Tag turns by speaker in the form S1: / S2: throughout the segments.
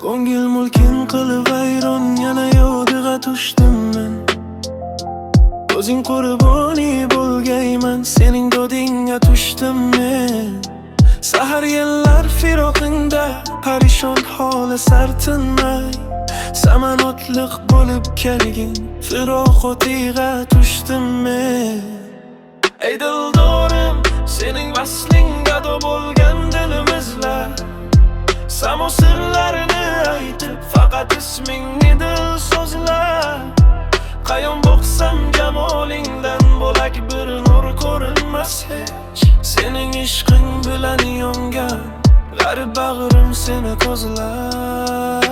S1: Ko'ngil mulkin qilib vayron, yana yodiga tushdim men. O'zing qurboni bo'lgayman, sening dodingga tushdim men. Sahar yillar firoqingda, parishon holi sartinmay, samanotliq bo'lib kelgin, firoq o'tiga tushdim men. Ey dildorim, sening vaslingga do bo'lgan dilimizlar, samo sirlarini aytib, faqat ismingni dil so'zlar. Qayon boqsam jamolingdan bo'lak bir nur ko'rinmas hech. Sening ishqing bilan yongan g'arib bag'rim seni ko'zlar.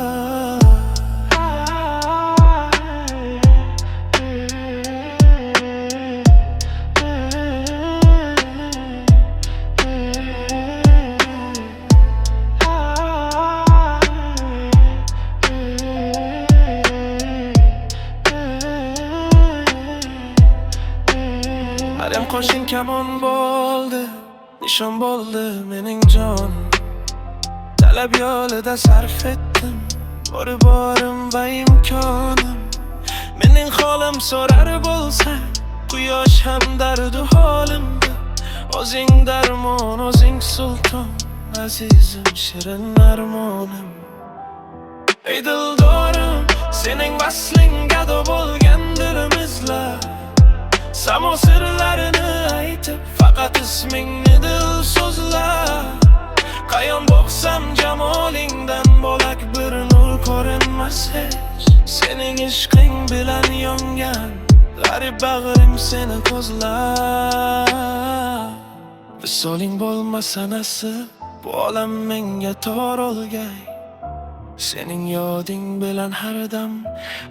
S1: Harem qo'shin kamon bo'ldi, nishon bo'ldi mening jon. Talab yo'lida sarf etdim borim va imkonim. Mening holim so'rar bo'lsa, quyosh ham dardu holimda. O'zing darmon, o'zing sulton, azizim shirin armonim. Ey dildorim, sening vaslingga do bo'lgan dilimizlar, samo sirlarini aytib, faqat ismingni dil so'zlar. Qayon boqsam jamolingdan bo'lak bir nur ko'rinmas hech. Sening ishqing bilan yongan g'arib bag'rim seni ko'zlar. Visoling bo'lmasa nasib, bu olam menga tor olgay. Sening yoding bilan har dam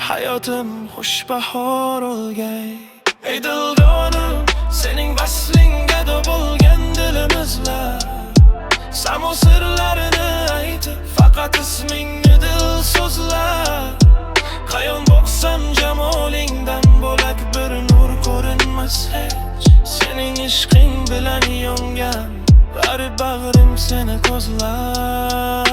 S1: hayotim xushbahor olgay. Ey dildorim, sening vaslingga do bo'lgan dilimizlar, samo sirlarini aytib, faqat ismingni dil so'zlar. Qayon boqsam jamolingdan bo'lak bir nur ko'rinmas hech. Sening ishqing bilan yongan g'arib bag'rim seni ko'zlar.